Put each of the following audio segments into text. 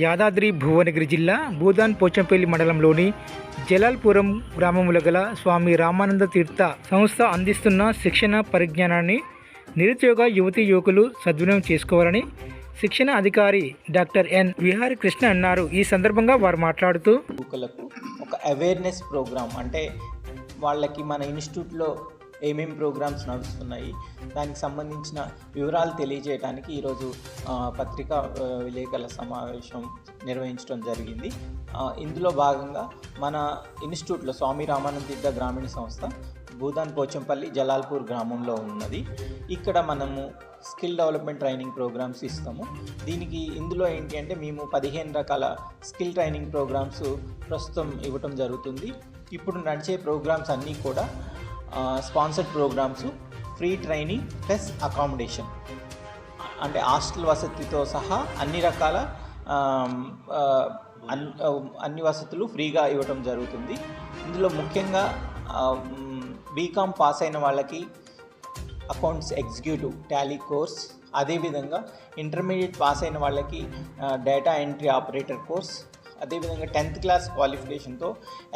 యాదాద్రి భువనగిరి జిల్లా భూదాన్ పోచంపల్లి మండలంలోని జలాల్పురం గ్రామంలో గల స్వామి రామానంద తీర్థ సంస్థ అందిస్తున్న శిక్షణ పరిజ్ఞానాన్ని నిరుద్యోగ యువతీ యువకులు సద్వినియోగం చేసుకోవాలని శిక్షణ అధికారి డాక్టర్ ఎన్ విహారీ కృష్ణ అన్నారు. ఈ సందర్భంగా వారు మాట్లాడుతూ యువకులకు ఒక అవేర్నెస్ ప్రోగ్రామ్, అంటే వాళ్ళకి మన ఇన్స్టిట్యూట్లో ఏమేమి ప్రోగ్రామ్స్ నడుస్తున్నాయి దానికి సంబంధించిన వివరాలు తెలియజేయడానికి ఈరోజు పత్రికా విలేకరుల సమావేశం నిర్వహించడం జరిగింది. ఇందులో భాగంగా మన ఇన్స్టిట్యూట్లో స్వామి రామానంద తీర్థ గ్రామీణ సంస్థ భూదాన్ పోచంపల్లి జలాల్పూర్ గ్రామంలో ఉన్నది. ఇక్కడ మనము స్కిల్ డెవలప్మెంట్ ట్రైనింగ్ ప్రోగ్రామ్స్ ఇస్తాము. ఇందులో ఏంటి అంటే మేము 15 రకాల స్కిల్ ట్రైనింగ్ ప్రోగ్రామ్స్ ప్రస్తుతం ఇవ్వటం జరుగుతుంది. ఇప్పుడు నడిచే ప్రోగ్రామ్స్ అన్నీ కూడా sponsored programs, free training plus accommodation, అంటే హాస్టల్ వసతితో సహా అన్ని రకాల అన్ని వసతులు ఫ్రీగా ఇవ్వటం జరుగుతుంది. ఇందులో ముఖ్యంగా బీకామ్ పాస్ అయిన వాళ్ళకి అకౌంట్స్ ఎగ్జిక్యూటివ్ టాలీ కోర్స్, అదేవిధంగా ఇంటర్మీడియట్ పాస్ అయిన వాళ్ళకి డేటా ఎంట్రీ ఆపరేటర్ కోర్స్, అదేవిధంగా 10th క్లాస్ క్వాలిఫికేషన్తో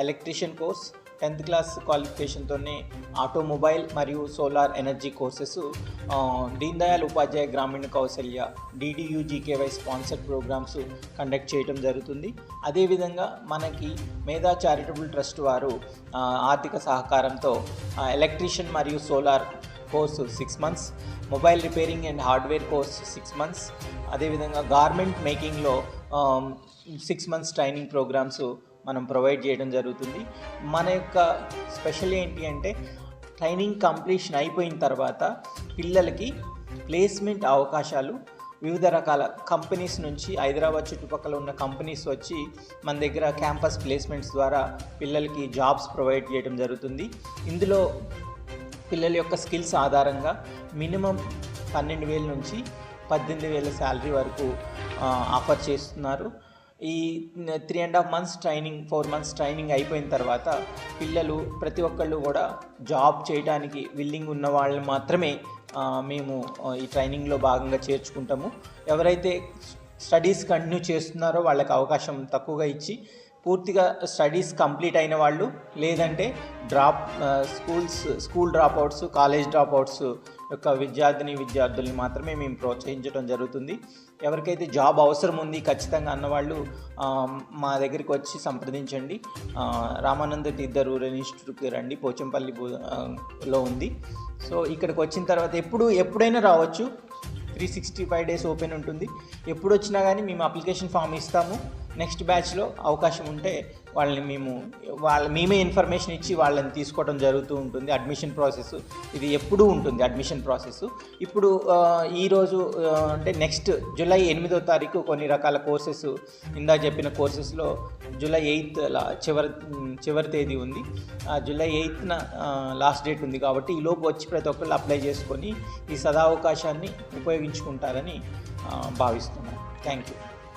ఎలక్ట్రీషియన్ కోర్స్, 10th క్లాస్ క్వాలిఫికేషన్తోనే ఆటోమొబైల్ మరియు solar energy courses Deen Dayal Upadhyaya Grameen Kausalya DDU-GKY sponsored programmes conduct చేయడం జరుగుతుంది. అదేవిధంగా మనకి మేధా చారిటబుల్ ట్రస్ట్ వారు ఆర్థిక సహకారంతో ఎలక్ట్రీషియన్ మరియు solar course 6 months, mobile repairing and hardware course 6 months, అదేవిధంగా గార్మెంట్ మేకింగ్లో 6 months ట్రైనింగ్ ప్రోగ్రామ్స్ మనం ప్రొవైడ్ చేయడం జరుగుతుంది. మన యొక్క స్పెషల్ ఏంటి అంటే ట్రైనింగ్ కంప్లీషన్ అయిపోయిన తర్వాత పిల్లలకి ప్లేస్మెంట్ అవకాశాలు వివిధ రకాల కంపెనీస్ నుంచి, హైదరాబాద్ చుట్టుపక్కల ఉన్న కంపెనీస్ వచ్చి మన దగ్గర క్యాంపస్ ప్లేస్మెంట్స్ ద్వారా పిల్లలకి జాబ్స్ ప్రొవైడ్ చేయడం జరుగుతుంది. ఇందులో పిల్లల యొక్క స్కిల్స్ ఆధారంగా మినిమం 12,000 నుంచి 18,000 శాలరీ వరకు ఆఫర్ చేస్తున్నారు. ఈ 3.5 months ట్రైనింగ్, 4 months ట్రైనింగ్ అయిపోయిన తర్వాత పిల్లలు ప్రతి ఒక్కళ్ళు కూడా జాబ్ చేయడానికి విల్లింగ్ ఉన్న వాళ్ళు మాత్రమే మేము ఈ ట్రైనింగ్లో భాగంగా చేర్చుకుంటాము. ఎవరైతే స్టడీస్ కంటిన్యూ చేస్తున్నారో వాళ్ళకి అవకాశం తక్కువగా ఇచ్చి పూర్తిగా స్టడీస్ కంప్లీట్ అయిన వాళ్ళు, లేదంటే స్కూల్ డ్రాప్అవుట్స్, కాలేజ్ డ్రాప్అవుట్స్ యొక్క విద్యార్థుల్ని మాత్రమే మేము ప్రోత్సహించడం జరుగుతుంది. ఎవరికైతే జాబ్ అవసరం ఉంది ఖచ్చితంగా అన్నవాళ్ళు మా దగ్గరికి వచ్చి సంప్రదించండి. రామానంద తీర్థ రూరల్ ఇన్స్టిట్యూట్కి రండి, పోచంపల్లిలో ఉంది. సో ఇక్కడికి వచ్చిన తర్వాత ఎప్పుడైనా రావచ్చు. 365 days ఓపెన్ ఉంటుంది. ఎప్పుడు వచ్చినా కానీ మేము అప్లికేషన్ ఫామ్ ఇస్తాము. నెక్స్ట్ బ్యాచ్లో అవకాశం ఉంటే మేమే ఇన్ఫర్మేషన్ ఇచ్చి వాళ్ళని తీసుకోవడం జరుగుతూ ఉంటుంది. అడ్మిషన్ ప్రాసెస్ ఇది ఎప్పుడూ ఉంటుంది. అడ్మిషన్ ప్రాసెస్ ఇప్పుడు ఈరోజు అంటే నెక్స్ట్ జూలై 8వ తారీఖు కొన్ని రకాల కోర్సెస్, ఇందా చెప్పిన కోర్సెస్లో జూలై 8th చివరి తేదీ ఉంది. జూలై 8th లాస్ట్ డేట్ ఉంది. కాబట్టి ఈలోపు వచ్చి ప్రతి ఒక్కళ్ళు అప్లై చేసుకొని ఈ సదావకాశాన్ని ఉపయోగించుకుంటారని భావిస్తున్నాను. Thank you.